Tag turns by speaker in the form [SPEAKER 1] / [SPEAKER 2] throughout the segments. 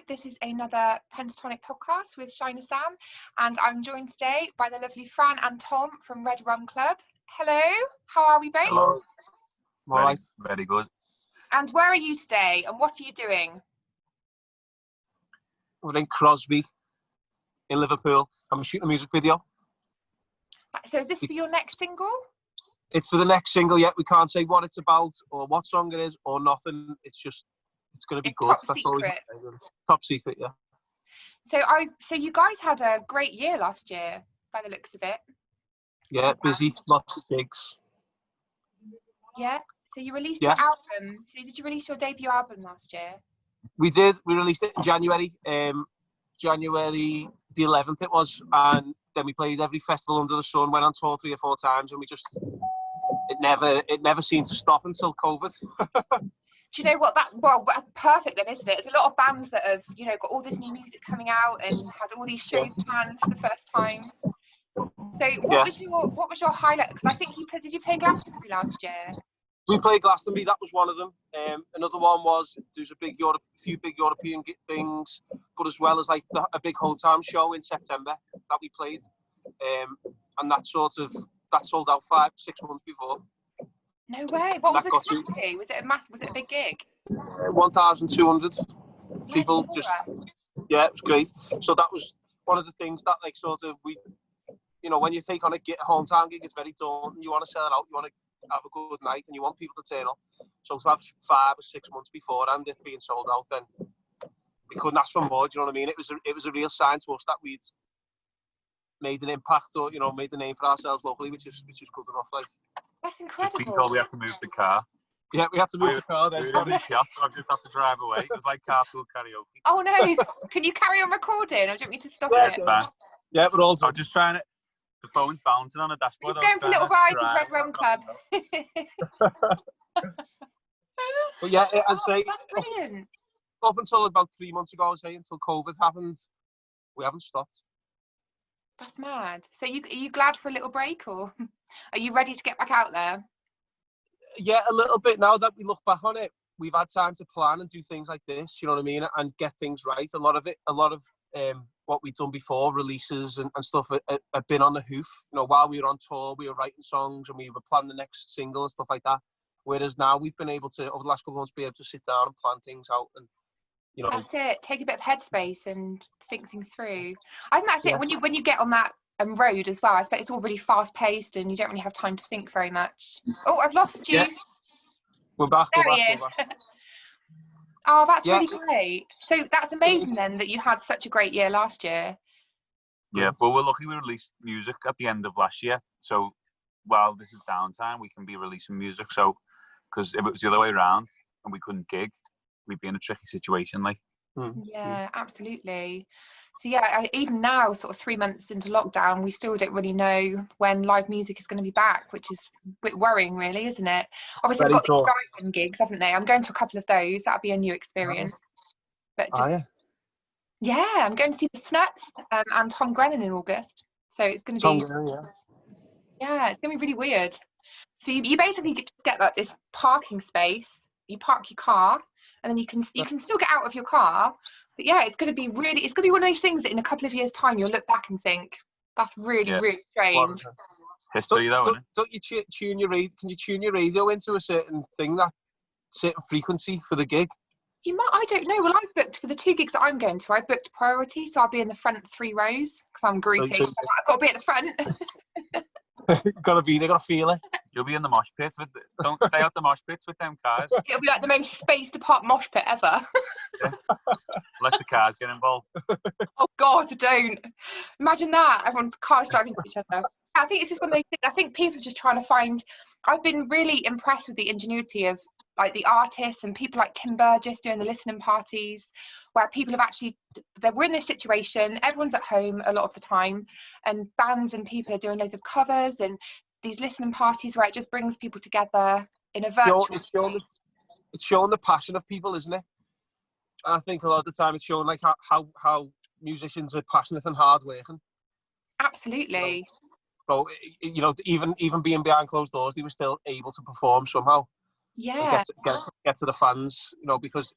[SPEAKER 1] This is another Pentatonic podcast with Shina Sam, and I'm joined today by the lovely Fran and Tom from Red Rum Club. Hello, how are we both?
[SPEAKER 2] Hello.
[SPEAKER 3] Right.
[SPEAKER 2] Very good.
[SPEAKER 1] And where are you today, and what are you doing?
[SPEAKER 3] We're in Crosby, in Liverpool. I'm shooting a music video.
[SPEAKER 1] So is this for your next single?
[SPEAKER 3] It's for the next single yet. We can't say what it's about or what song it is or nothing. It's going to be good.
[SPEAKER 1] Top
[SPEAKER 3] That's all we
[SPEAKER 1] secret.
[SPEAKER 3] can say. Top secret, yeah.
[SPEAKER 1] So you guys had a great year last year, by the looks of it.
[SPEAKER 3] Yeah, busy, lots of gigs.
[SPEAKER 1] Yeah. So you released your album. So did you release your debut album last year?
[SPEAKER 3] We did. We released it in January. January the 11th it was, and then we played every festival under the sun. Went on tour 3 or 4 times, and it never seemed to stop until COVID.
[SPEAKER 1] Do you know what? That's perfect then, isn't it? There's a lot of bands that have, got all this new music coming out and had all these shows planned for the first time. So what was your highlight? Because I think did you play Glastonbury last year?
[SPEAKER 3] We played Glastonbury. That was one of them. Another one was there's a few big European things, but as well as like a big hometown show in September that we played, and that sold out 5-6 months before.
[SPEAKER 1] No way. What was the capacity? Was it a big gig?
[SPEAKER 3] 1,200 people. It was great. So that was one of the things that when you take on a hometown gig, it's very daunting. You want to sell it out. You want to have a good night, and you want people to turn up. So to have 5 or 6 months beforehand it being sold out, then we couldn't ask for more. Do you know what I mean? It was a real sign to us that we'd made an impact, or made a name for ourselves locally, which is good enough. Like,
[SPEAKER 1] that's incredible.
[SPEAKER 2] Just being told we have to move the car.
[SPEAKER 3] Yeah, we had to move the car. Then
[SPEAKER 2] we were in shot, so I just have to drive away. It was like carpool karaoke.
[SPEAKER 1] Oh no! Can you carry on recording, or do you want me to stop it?
[SPEAKER 3] Yeah, we're all done.
[SPEAKER 2] I'm just trying to. The phone's bouncing on the dashboard.
[SPEAKER 1] Just going for little rides with Red Rum Club.
[SPEAKER 3] But yeah, I'd say
[SPEAKER 1] that's brilliant.
[SPEAKER 3] Up until about 3 months ago, until COVID happened, we haven't stopped.
[SPEAKER 1] That's mad. So are you glad for a little break, or are you ready to get back out there?
[SPEAKER 3] Yeah, a little bit. Now that we look back on it, we've had time to plan and do things like this, you know what I mean, and get things right. A lot of what we've done before, releases and stuff, have been on the hoof. While we were on tour, we were writing songs and we were planning the next single and stuff like that. Whereas now we've been able to, over the last couple of months, be able to sit down and plan things out and,
[SPEAKER 1] That's it. Take a bit of headspace and think things through. I think that's it. When you get on that road as well, I expect it's all really fast paced and you don't really have time to think very much. Oh, I've lost you.
[SPEAKER 3] Yeah. We're back.
[SPEAKER 1] There he is. Oh, that's really great. So that's amazing then that you had such a great year last year.
[SPEAKER 2] Yeah, but we're lucky we released music at the end of last year. So while this is downtime, we can be releasing music. So, because if it was the other way around and we couldn't gig, we'd be in a tricky situation.
[SPEAKER 1] Yeah, absolutely. So yeah, even now, sort of 3 months into lockdown, we still don't really know when live music is going to be back, which is a bit worrying, really, isn't it? Obviously, they've got these drive-in gigs, haven't they? I'm going to a couple of those. That'll be a new experience. But I'm going to see the Snuts and Tom Grennan in August. So it's going to be it's going to be really weird. So you basically get like this parking space. You park your car, and then you can still get out of your car. But yeah, it's going to be one of those things that in a couple of years' time you'll look back and think that's really strange.
[SPEAKER 2] History, though,
[SPEAKER 3] don't you tune your radio? Can you tune your radio into a certain frequency for the gig?
[SPEAKER 1] You might. I don't know. Well, I've booked for the 2 gigs that I'm going to. I've booked priority, so I'll be in the front 3 rows because I'm groupie. So I've got to be at the front.
[SPEAKER 3] Gotta be there, gotta feel it.
[SPEAKER 2] You'll be in the mosh pits. Don't stay out the mosh pits with them cars.
[SPEAKER 1] It'll be like the most spaced apart mosh pit ever.
[SPEAKER 2] Unless the cars get involved.
[SPEAKER 1] Oh God, don't. Imagine that. Everyone's cars driving into each other. I think it's just one of those things. I think people are just trying to find. I've been really impressed with the ingenuity of like the artists and people like Tim Burgess doing the listening parties, where people have we're in this situation, everyone's at home a lot of the time, and bands and people are doing loads of covers and these listening parties where it just brings people together in a virtual.
[SPEAKER 3] It's showing the passion of people, isn't it? I think a lot of the time it's showing like how musicians are passionate and hard working.
[SPEAKER 1] Absolutely.
[SPEAKER 3] So even being behind closed doors, they were still able to perform somehow.
[SPEAKER 1] Yeah.
[SPEAKER 3] Get to the fans, because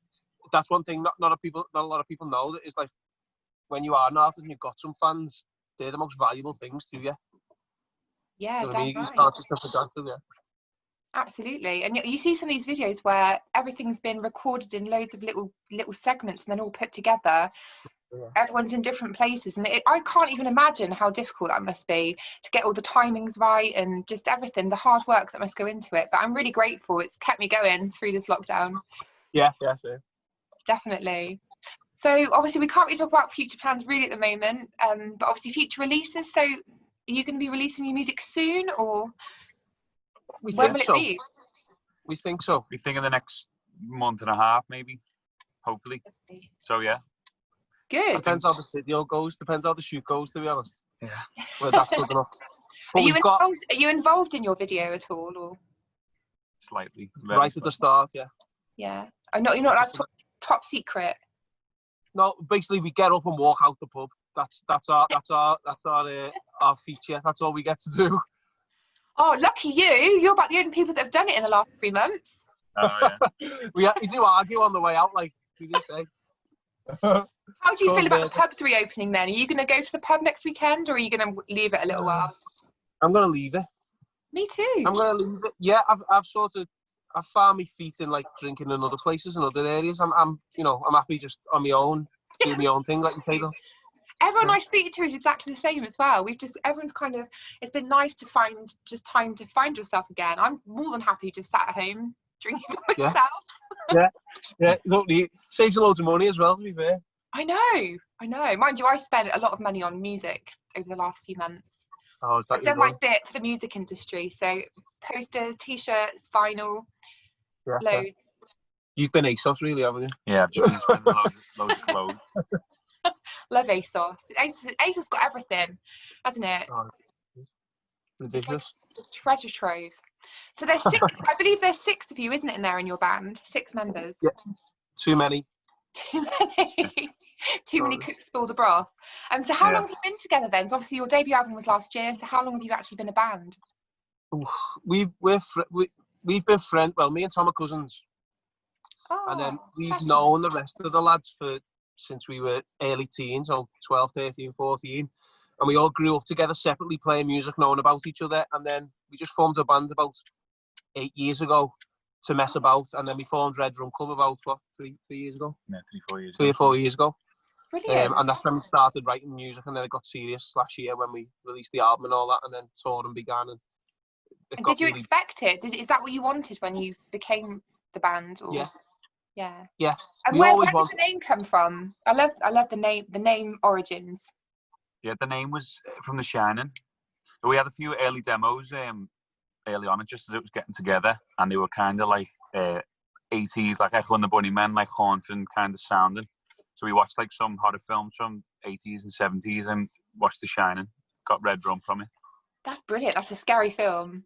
[SPEAKER 3] that's one thing not a lot of people know, that is like when you are an artist and you've got some fans, they're the most valuable things to you.
[SPEAKER 1] Yeah,
[SPEAKER 3] you know what I mean? You
[SPEAKER 1] right.
[SPEAKER 3] can't just for granted, yeah.
[SPEAKER 1] Absolutely. And you see some of these videos where everything's been recorded in loads of little segments and then all put together.
[SPEAKER 3] Yeah.
[SPEAKER 1] Everyone's in different places, and I can't even imagine how difficult that must be to get all the timings right and just everything, the hard work that must go into it. But I'm really grateful. It's kept me going through this lockdown.
[SPEAKER 3] Yeah, sure.
[SPEAKER 1] Definitely. So obviously we can't really talk about future plans really at the moment, but obviously future releases. So are you going to be releasing your music soon, or when will it be?
[SPEAKER 3] We think so.
[SPEAKER 2] We think in the next month and a half, maybe, hopefully. So yeah.
[SPEAKER 1] Good.
[SPEAKER 3] Depends how the video goes. Depends how the shoot goes, to be honest.
[SPEAKER 2] Yeah.
[SPEAKER 3] Well, that's good enough.
[SPEAKER 1] Are you involved in your video at all, or?
[SPEAKER 2] Slightly.
[SPEAKER 3] Right at the start, yeah.
[SPEAKER 1] Yeah. You're not allowed to talk top secret.
[SPEAKER 3] No, basically we get up and walk out the pub. That's our feature. That's all we get to do.
[SPEAKER 1] Oh, lucky you! You're about the only people that have done it in the last 3 months.
[SPEAKER 2] Oh yeah.
[SPEAKER 3] we do argue on the way out, like we do say.
[SPEAKER 1] How do you feel about the pubs reopening then? Are you going to go to the pub next weekend, or are you going to leave it a little while?
[SPEAKER 3] I'm going to leave it.
[SPEAKER 1] Me too.
[SPEAKER 3] I'm going to leave it. Yeah, I've found my feet in like drinking in other places and other areas. I'm happy just on my own, doing my own thing, like you say though.
[SPEAKER 1] Everyone I speak to is exactly the same as well. Everyone's kind of, it's been nice to find just time to find yourself again. I'm more than happy just sat at home drinking by myself.
[SPEAKER 3] Yeah, totally. Saves a loads of money as well, to be fair.
[SPEAKER 1] I know. Mind you, I spent a lot of money on music over the last few months.
[SPEAKER 3] Oh,
[SPEAKER 1] I've done my bit for the music industry, so posters, t-shirts, vinyl, loads. Yeah.
[SPEAKER 3] You've been ASOS really, haven't you?
[SPEAKER 2] Yeah, I've just been spending loads of clothes.
[SPEAKER 1] Love ASOS. ASOS got everything, hasn't it?
[SPEAKER 3] Oh, ridiculous.
[SPEAKER 1] Like treasure trove. So there's 6, I believe there's 6 of you, isn't it, in there in your band? 6 members.
[SPEAKER 3] Yeah. Too many.
[SPEAKER 1] Too many cooks for the broth. So how long have you been together then? So obviously your debut album was last year, so how long have you actually been a band?
[SPEAKER 3] We've been friends. Well, me and Tom are cousins. And then we've known the rest of the lads since we were early teens, so 12, 13, 14. And we all grew up together separately, playing music, knowing about each other. And then we just formed a band about 8 years ago to mess about. And then we formed Red Rum Club about, 3 years ago?
[SPEAKER 2] Yeah, 3
[SPEAKER 3] or 4 years ago.
[SPEAKER 1] Brilliant.
[SPEAKER 3] And that's when we started writing music, and then it got serious last year when we released the album and all that, and then touring began.
[SPEAKER 1] And did you expect it? Is that what you wanted when you became the band? Or? Yeah. And where did the name come from? I love the name origins.
[SPEAKER 2] Yeah, the name was from The Shining. So we had a few early demos early on, just as it was getting together, and they were kind of like 80s, like Echo and the Bunnymen, like haunting kind of sounding. So we watched like some horror films from 80s and 70s and watched The Shining. Got Red Rum from it. That's
[SPEAKER 1] brilliant. That's a scary film.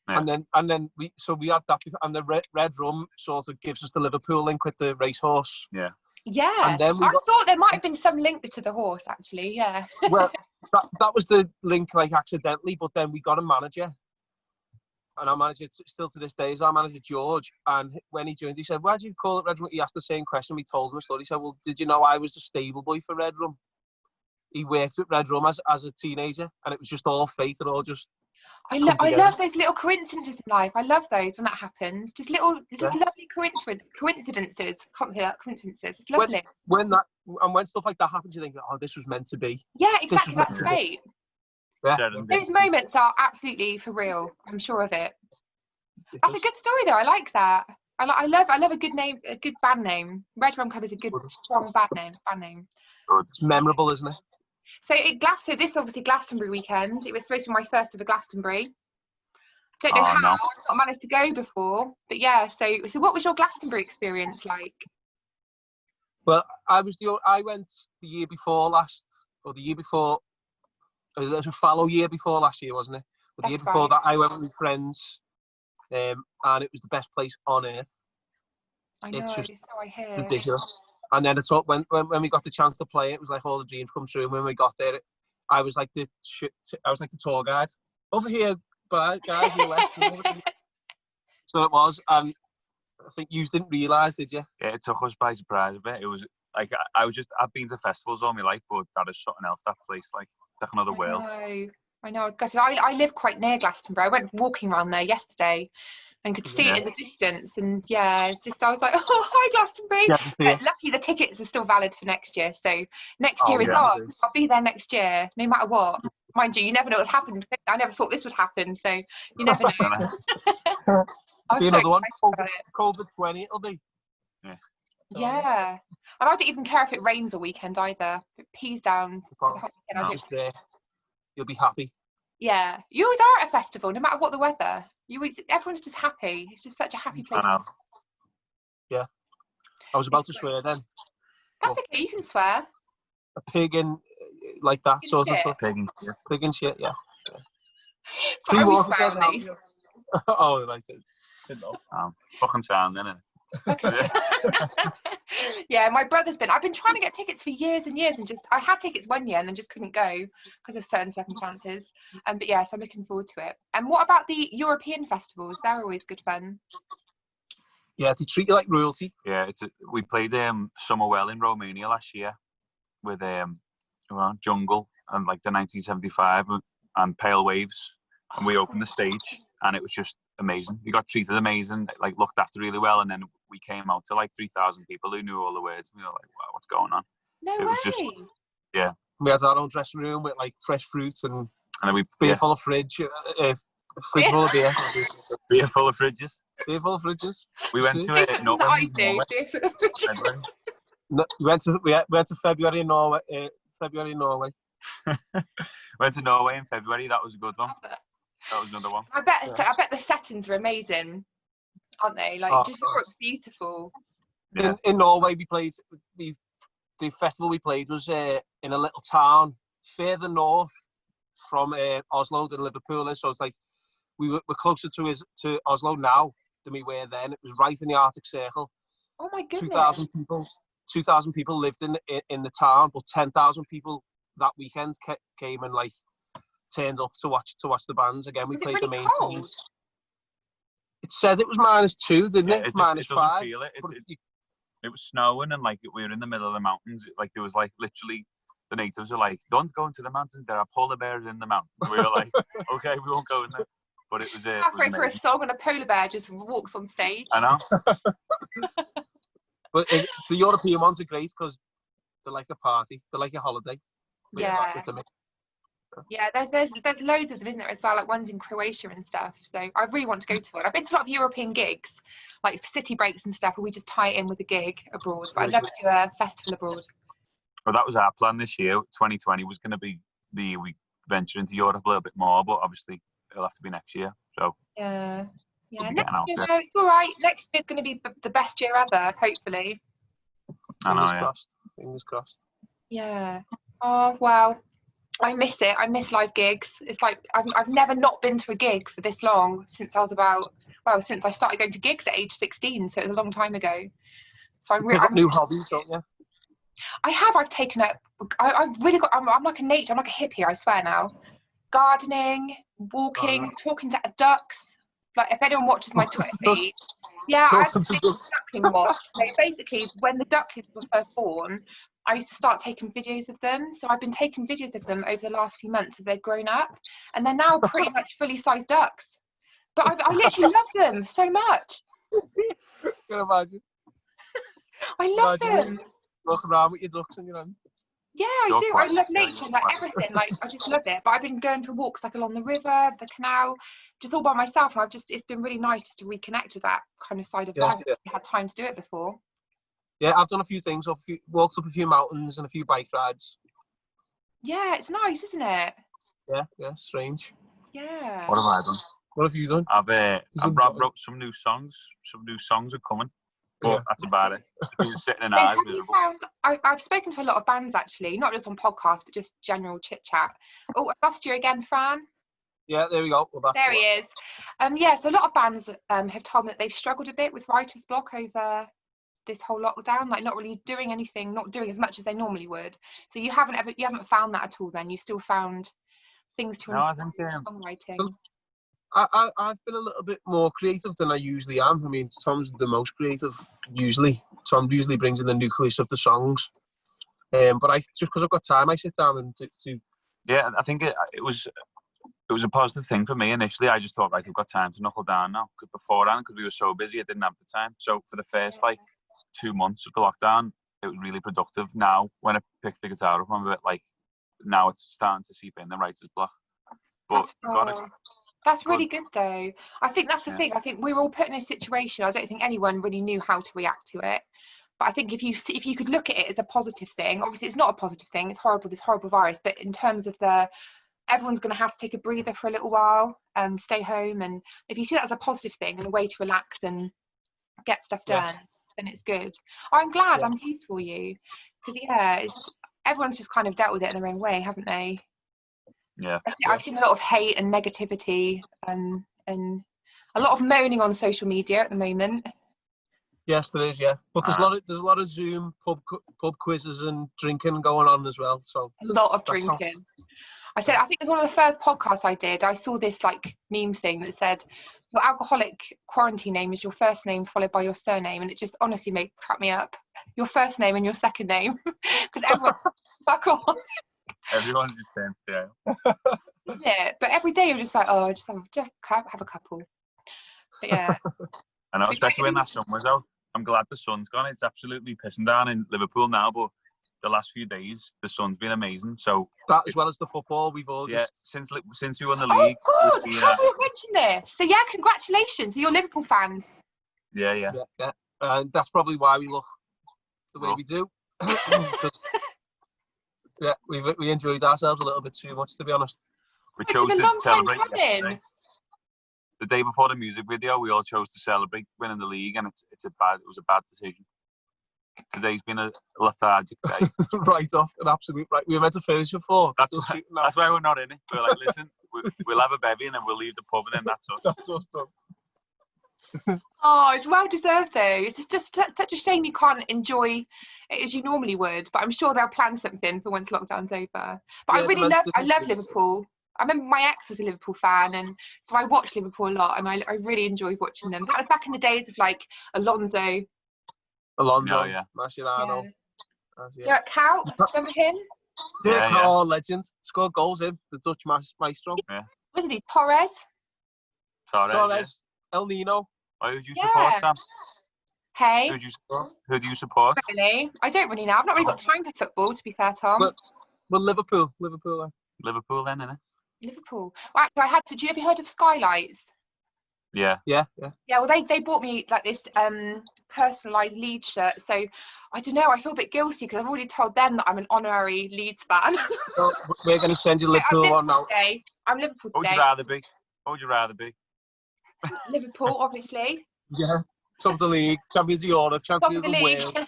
[SPEAKER 3] Yeah. And then we had that, and the Red Rum sort of gives us the Liverpool link with the racehorse.
[SPEAKER 2] Yeah.
[SPEAKER 1] Yeah. And then I thought there might have been some link to the horse, actually. Yeah.
[SPEAKER 3] Well, that was the link, like accidentally, but then we got a manager. And our manager, still to this day, is our manager, George. And when he joined, he said, "Why do you call it Red Rum?" He asked the same question. We told him a story. He said, "Well, did you know I was a stable boy for Red Rum?" He worked with Red Rum as a teenager, and it was just all fate. It all just.
[SPEAKER 1] I love those little coincidences in life. I love those when that happens. Just lovely coincidences. Can't hear that, coincidences. It's lovely.
[SPEAKER 3] When stuff like that happens, you think, "Oh, this was meant to be."
[SPEAKER 1] Yeah, exactly. That's fate.
[SPEAKER 3] Yeah.
[SPEAKER 1] Those moments are absolutely for real. I'm sure of it. That's a good story, though. I like that. I love a good name, a good band name. Red Rum Club is a good, strong band name.
[SPEAKER 3] It's memorable, isn't it?
[SPEAKER 1] So this obviously Glastonbury weekend. It was supposed to be my first ever Glastonbury. Don't know how. I've not managed to go before, but yeah. So what was your Glastonbury experience like?
[SPEAKER 3] Well, I went the year before last, or the year before. It was a fallow year before last year, wasn't it? But the year before that, I went with my friends, and it was the best place on earth.
[SPEAKER 1] I know,
[SPEAKER 3] it's just
[SPEAKER 1] so I hear.
[SPEAKER 3] ridiculous. And then it's up when we got the chance to play it was like all the dreams come true. And when we got there, I was like the tour guide. Over here, guys, your left. So it was, and I think you didn't realise, did you?
[SPEAKER 2] Yeah, it took us by surprise a bit. It was like I've been to festivals all my life, but that is something else. That place, like, it's like another world.
[SPEAKER 1] I know. I live quite near Glastonbury. I went walking around there yesterday and could see it in the distance. And yeah, it's just, I was like, oh, hi Glastonbury. But lucky the tickets are still valid for next year. So next year is on. I'll be there next year, no matter what. Mind you, you never know what's happened. I never thought this would happen. So you never know. I was so
[SPEAKER 3] another one.
[SPEAKER 1] about it.
[SPEAKER 3] COVID-20 it'll be.
[SPEAKER 1] Yeah. And I don't even care if it rains all weekend either. If it pees down for the whole weekend,
[SPEAKER 3] you'll be happy.
[SPEAKER 1] Yeah. You always are at a festival, no matter what the weather. Everyone's just happy. It's just such a happy place.
[SPEAKER 3] Yeah. I was about to swear then.
[SPEAKER 1] That's okay, you can swear.
[SPEAKER 3] A pig in like that.
[SPEAKER 1] Pig
[SPEAKER 3] so
[SPEAKER 1] and shit.
[SPEAKER 3] Pig and shit, yeah.
[SPEAKER 1] So I always swear on these.
[SPEAKER 3] Oh, right. Didn't know.
[SPEAKER 2] Fucking sound, innit?
[SPEAKER 1] Yeah, my brother's I've been trying to get tickets for years and years, and I had tickets one year and then just couldn't go because of certain circumstances. But yeah, so I'm looking forward to it. And what about the European festivals? They're always good fun.
[SPEAKER 3] Yeah, they treat you like royalty.
[SPEAKER 2] Yeah, we played Summerwell in Romania last year with Jungle and like the 1975 and Pale Waves, and we opened the stage, and it was just amazing. We got treated amazing, like looked after really well, and then we came out to like 3,000 people who knew all the words. We were like, wow, what's going on?
[SPEAKER 1] No way.
[SPEAKER 2] Was just, yeah.
[SPEAKER 3] We had our own dressing room with like fresh fruit and
[SPEAKER 2] then
[SPEAKER 3] beer full of fridge, fridge full of beer.
[SPEAKER 2] Beer full of fridges.
[SPEAKER 3] Beer full of fridges.
[SPEAKER 2] We went to Norway.
[SPEAKER 3] No, we went to February in Norway.
[SPEAKER 2] Went to Norway in February. That was a good one. That was another one.
[SPEAKER 1] I bet the settings are amazing, aren't they? Like, just looks beautiful.
[SPEAKER 2] Yeah.
[SPEAKER 3] In Norway, the festival we played was in a little town further north from Oslo than Liverpool is. So it's like we're closer to Oslo now than we were then. It was right in the Arctic Circle.
[SPEAKER 1] Oh my goodness!
[SPEAKER 3] 2,000 people lived in the town, but 10,000 people that weekend came and like turned up to watch the bands again. We played the main stage. It said it was -2, didn't it?
[SPEAKER 2] It
[SPEAKER 3] -5.
[SPEAKER 2] doesn't feel it. It was snowing, and like we were in the middle of the mountains. Like there was like literally the natives were like, "Don't go into the mountains. There are polar bears in the mountains." We were like, "Okay, we won't go in there." But it was
[SPEAKER 1] halfway for a song, and a polar bear just walks on stage.
[SPEAKER 2] I know.
[SPEAKER 3] But the European ones are great because they're like a party. They're like a holiday.
[SPEAKER 1] Yeah. Yeah, there's loads of them, isn't there, as well, like ones in Croatia and stuff. So I really want to go to one. I've been to a lot of European gigs, like city breaks and stuff, where we just tie it in with a gig abroad. But I'd love to do a festival abroad.
[SPEAKER 2] Well, that was our plan this year. 2020 was going to be we venture into Europe a little bit more, but obviously it'll have to be next year. So
[SPEAKER 1] yeah,
[SPEAKER 2] we'll
[SPEAKER 1] next year, though, it's all right. Next year's going to be the best year ever, hopefully.
[SPEAKER 2] I know,
[SPEAKER 3] Fingers crossed.
[SPEAKER 1] Yeah. Oh well. I miss it. I miss live gigs. It's like I've never not been to a gig for this long since I started going to gigs at age 16. So it was a long time ago. So I'm
[SPEAKER 3] new hobbies, don't you?
[SPEAKER 1] I've taken up. I've really got. I'm like a hippie. I swear now. Gardening, walking, talking to ducks. Like if anyone watches my Twitter feed, yeah, I had a big duckling watch. So basically, when the ducklings were first born, I used to start taking videos of them. So I've been taking videos of them over the last few months as they've grown up, and they're now pretty much fully sized ducks. But I literally love them so much.
[SPEAKER 3] Can imagine.
[SPEAKER 1] I love them.
[SPEAKER 3] Walking around with your ducks in your hand.
[SPEAKER 1] Yeah, I do. I love nature, like everything. Like I just love it. But I've been going for walks like along the river, the canal, just all by myself. And it's been really nice just to reconnect with that kind of side of life. I had time to do it before.
[SPEAKER 3] Yeah, I've done a few things. Walked up a few mountains and a few bike rides.
[SPEAKER 1] Yeah, it's nice, isn't it?
[SPEAKER 3] Yeah, strange.
[SPEAKER 1] Yeah.
[SPEAKER 2] What have I done?
[SPEAKER 3] What have you done?
[SPEAKER 2] I've wrote some new songs. Some new songs are coming. But that's about it. Sitting in ours.
[SPEAKER 1] I've spoken to a lot of bands actually, not just on podcasts, but just general chit chat. Oh, I lost you again, Fran.
[SPEAKER 3] Yeah, there we go. We're back.
[SPEAKER 1] There he is. So a lot of bands have told me that they've struggled a bit with writer's block over this whole lockdown, like not really doing anything, not doing as much as they normally would. So you haven't found that at all then? You still found things to inspire songwriting?
[SPEAKER 3] I've been a little bit more creative than I usually am. I mean, Tom's the most creative usually. Tom usually brings in the nucleus of the songs. But I just because I've got time, I sit down and do.
[SPEAKER 2] Yeah, I think it was a positive thing for me initially. I just thought, right, I've got time to knuckle down now. Because beforehand, because we were so busy, I didn't have the time. So for the first 2 months of the lockdown, it was really productive. Now, when I pick the guitar up, I'm a bit like, now it's starting to seep in the writer's block. But
[SPEAKER 1] that's really good though. I think that's the thing. I think we were all put in a situation. I don't think anyone really knew how to react to it. But I think if you could look at it as a positive thing, obviously it's not a positive thing. It's horrible, this horrible virus. But in terms of everyone's going to have to take a breather for a little while, stay home. And if you see that as a positive thing and a way to relax and get stuff done, then it's good. I'm glad. I'm pleased for you. Because, everyone's just kind of dealt with it in their own way, haven't they?
[SPEAKER 2] Yeah.
[SPEAKER 1] I've seen a lot of hate and negativity and a lot of moaning on social media at the moment.
[SPEAKER 3] Yes, there is. Yeah, but there's a lot of Zoom pub quizzes and drinking going on as well. So
[SPEAKER 1] a lot of drinking. I think it was one of the first podcasts I did. I saw this meme thing that said, "Your alcoholic quarantine name is your first name followed by your surname," and it just honestly cracked me up. Your first name and your second name, because everyone fuck off.
[SPEAKER 2] Everyone's just saying,
[SPEAKER 1] Yeah, but every day you're just like, oh, just have a couple. But yeah.
[SPEAKER 2] I know, especially when that sun was out. I'm glad the sun's gone. It's absolutely pissing down in Liverpool now, but the last few days the sun's been amazing. So
[SPEAKER 3] that as well as the football, we've all
[SPEAKER 2] since we won the league.
[SPEAKER 1] Oh God, how do you mention this? So yeah, congratulations. So you're Liverpool fans.
[SPEAKER 2] Yeah.
[SPEAKER 3] And that's probably why we look the way we do. Yeah, we enjoyed ourselves a little bit too much, to be honest.
[SPEAKER 2] We chose to celebrate yesterday. The day before the music video, we all chose to celebrate winning the league, and it was a bad decision. Today's been a lethargic day.
[SPEAKER 3] Right off, an absolute right. We were meant to finish at 4.
[SPEAKER 2] That's why we're not in it. We're like, listen, we'll have a bevy and then we'll leave the pub, and then that's us.
[SPEAKER 3] That's us done.
[SPEAKER 1] Oh, it's well deserved though. It's just such a shame you can't enjoy it as you normally would. But I'm sure they'll plan something for once lockdown's over. But I love Liverpool. I remember my ex was a Liverpool fan, and so I watched Liverpool a lot, and I really enjoyed watching them. That was back in the days of
[SPEAKER 3] Alonso, Mascherano.
[SPEAKER 1] Dirk Kuyt, do you remember him?
[SPEAKER 3] Dirk Kuyt, legend. Scored goals, him, the Dutch maestro.
[SPEAKER 1] Yeah. Wasn't he? Torres.
[SPEAKER 3] Yeah. El Nino.
[SPEAKER 2] Who do you support, Sam?
[SPEAKER 1] Hey.
[SPEAKER 2] Who do you support?
[SPEAKER 1] Really? I don't really know. I've not really got time for football, to be fair, Tom.
[SPEAKER 3] Well, Liverpool.
[SPEAKER 2] Liverpool then, innit?
[SPEAKER 1] Liverpool. Well, actually, have you heard of Skylights?
[SPEAKER 2] Yeah.
[SPEAKER 1] Yeah, well, they bought me this personalised Leeds shirt. So, I don't know, I feel a bit guilty because I've already told them that I'm an honorary Leeds fan.
[SPEAKER 3] So we're going to send you Liverpool on now.
[SPEAKER 1] I'm Liverpool today.
[SPEAKER 2] What would you rather be?
[SPEAKER 1] Liverpool, obviously.
[SPEAKER 3] Yeah. Top of the league, champions of Europe, champions of the world.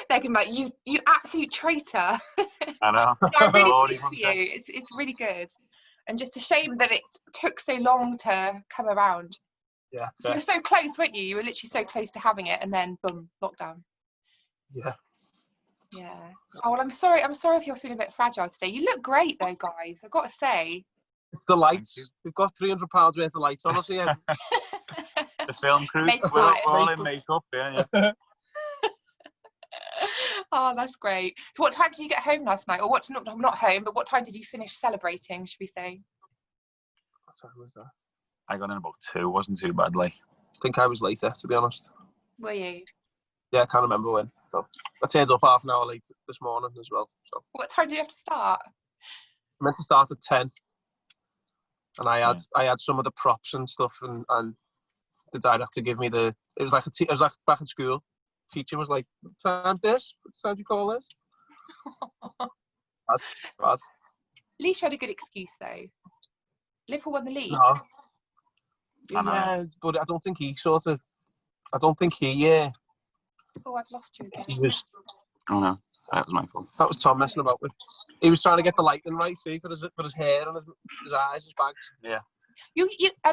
[SPEAKER 1] They're going to be like, you absolute traitor.
[SPEAKER 2] I know.
[SPEAKER 1] I'm really pleased for you. It's really good. And just a shame that it took so long to come around.
[SPEAKER 3] Yeah.
[SPEAKER 1] You were so close, weren't you? You were literally so close to having it, and then boom, lockdown.
[SPEAKER 3] Yeah.
[SPEAKER 1] Yeah. Oh well, I'm sorry if you're feeling a bit fragile today. You look great though, guys. I've got to say.
[SPEAKER 3] It's the lights. We've got £300 worth of lights on us here.
[SPEAKER 2] The film crew. We're all in makeup, yeah.
[SPEAKER 1] Oh, that's great. So what time did you get home last night? Or not home, but what time did you finish celebrating, should we say?
[SPEAKER 3] What time was that?
[SPEAKER 2] I got in about 2, wasn't too bad, I
[SPEAKER 3] think I was later, to be honest.
[SPEAKER 1] Were you?
[SPEAKER 3] Yeah, I can't remember when. So I turned up half an hour late this morning as well. So.
[SPEAKER 1] What time did you have to start?
[SPEAKER 3] I meant to start at 10. And I had some of the props and stuff, and the director gave me it was like back in school. Teacher was like, what time's this? What time do you call this? Bad.
[SPEAKER 1] At least you had a good excuse though. Liverpool won the league.
[SPEAKER 3] No. Yeah, but I don't think he Oh,
[SPEAKER 1] I've lost you again.
[SPEAKER 3] He was.
[SPEAKER 2] Oh no, that was my fault.
[SPEAKER 3] That was Tom messing about with. He was trying to get the lighting right, see, for his hair and his eyes, his bags.
[SPEAKER 2] Yeah.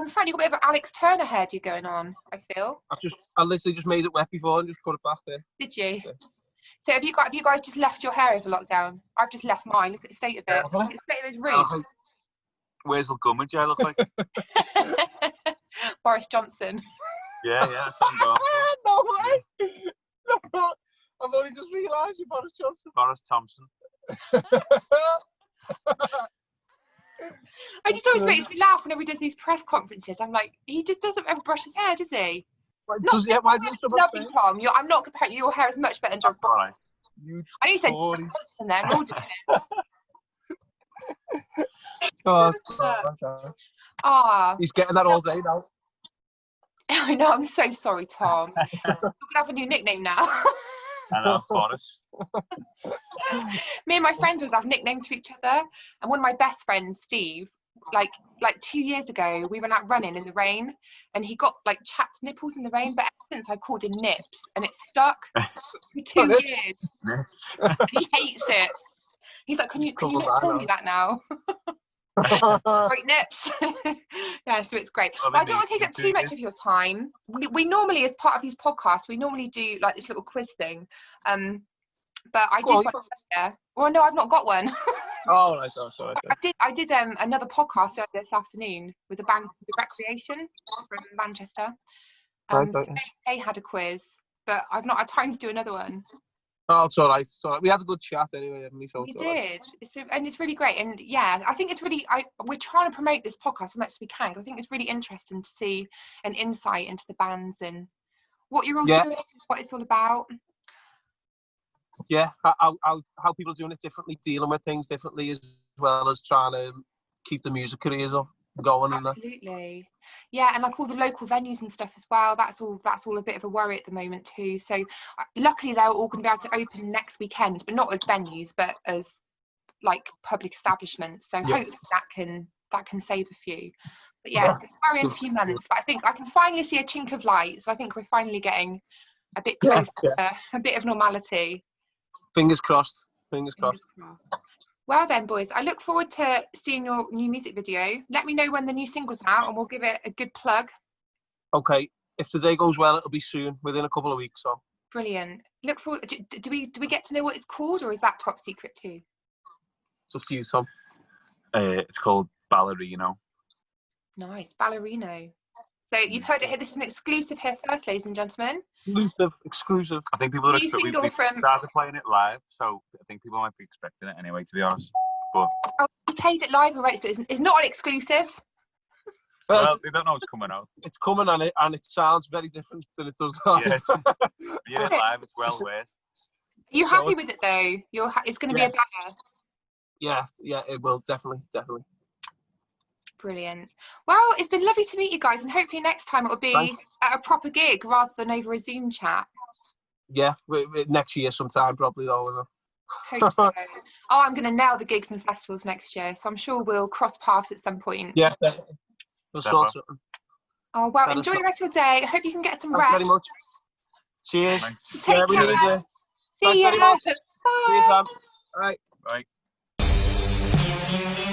[SPEAKER 1] Fran, you got a bit of an Alex Turner hairdo going on, I feel.
[SPEAKER 3] I literally just made it wet before and just put it back there.
[SPEAKER 1] Did you?
[SPEAKER 3] Yeah.
[SPEAKER 1] So have you guys just left your hair over lockdown? I've just left mine. Look at the state of it. Look at the state of this room.
[SPEAKER 2] Where's Gummidge I look like?
[SPEAKER 1] Boris Johnson.
[SPEAKER 2] Yeah, that's what I'm going for.
[SPEAKER 3] No way! No, I've only just realised you're Boris Johnson.
[SPEAKER 2] Boris Thompson.
[SPEAKER 1] I just always makes me laugh whenever he does these press conferences. I'm like, he just doesn't ever brush his hair, does he?
[SPEAKER 3] Why does
[SPEAKER 1] Lovely, Tom. I'm not comparing. Your hair is much better than John.
[SPEAKER 2] Right.
[SPEAKER 1] I need to say Boris Johnson then. We're all doing it.
[SPEAKER 3] Oh, he's getting that all day now.
[SPEAKER 1] I know. I'm so sorry, Tom. You're gonna have a new nickname now.
[SPEAKER 2] I know, Boris.
[SPEAKER 1] Me and my friends always have nicknames for each other, and one of my best friends, Steve, like 2 years ago, we went out running in the rain, and he got like chapped nipples in the rain. But ever since I called him Nips, and it stuck for 2 years. He hates it. He's like, can you not call me that now? Great Nips. Yeah, so it's great. But I don't want to take up too much of your time. We normally, as part of these podcasts, we normally do like this little quiz thing. But I did one earlier. Well, no, I've not got one.
[SPEAKER 3] Oh, right, sorry.
[SPEAKER 1] I did another podcast earlier this afternoon with a band called The Recreation from Manchester. So they had a quiz, but I've not had time to do another one.
[SPEAKER 3] Oh, it's all right. We had a good chat anyway, haven't we? So
[SPEAKER 1] we did. It's really great. And yeah, I think it's really, we're trying to promote this podcast as much as we can. I think it's really interesting to see an insight into the bands and what you're all doing, what it's all about.
[SPEAKER 3] Yeah, how people are doing it differently, dealing with things differently, as well as trying to keep the music careers up going.
[SPEAKER 1] Absolutely. Yeah, and like all the local venues and stuff as well, that's all a bit of a worry at the moment too. So luckily they're all going to be able to open next weekend, but not as venues, but as like public establishments. So hopefully that can save a few. But yeah, it's a worrying few months, but I think I can finally see a chink of light. So I think we're finally getting a bit closer to a bit of normality.
[SPEAKER 3] Fingers crossed.
[SPEAKER 1] Well then, boys, I look forward to seeing your new music video. Let me know when the new single's out and we'll give it a good plug.
[SPEAKER 3] Okay. If today goes well, it'll be soon, within a couple of weeks. So
[SPEAKER 1] brilliant. Look forward. Do we get to know what it's called, or is that top secret too?
[SPEAKER 3] It's up to you, Tom.
[SPEAKER 2] It's called Ballerino.
[SPEAKER 1] Nice, Ballerino. So you've heard it here. This is an exclusive here first, ladies and gentlemen.
[SPEAKER 3] Exclusive.
[SPEAKER 2] I think people are expecting. We started playing it live, so I think people might be expecting it anyway. To be honest, but
[SPEAKER 1] we played it live already, so it's not an exclusive.
[SPEAKER 2] Well, they don't know it's coming out.
[SPEAKER 3] It's coming and it sounds very different than it does live.
[SPEAKER 2] Yeah, live. It's well worth.
[SPEAKER 1] Are you happy with it though? It's going to be a banger.
[SPEAKER 3] Yeah, it will definitely.
[SPEAKER 1] Brilliant. Well, it's been lovely to meet you guys, and hopefully next time it will be at a proper gig rather than over a Zoom chat.
[SPEAKER 3] Yeah, next year sometime probably though.
[SPEAKER 1] Hope so. Oh, I'm going to nail the gigs and festivals next year, so I'm sure we'll cross paths at some point.
[SPEAKER 3] Yeah, definitely. We'll sort something.
[SPEAKER 1] Oh, well, enjoy the rest of your day. I hope you can get some rest.
[SPEAKER 3] Thanks very much. Cheers.
[SPEAKER 2] Thanks.
[SPEAKER 1] Take care. See ya.
[SPEAKER 3] Bye. See you, Sam. Bye.
[SPEAKER 2] Bye.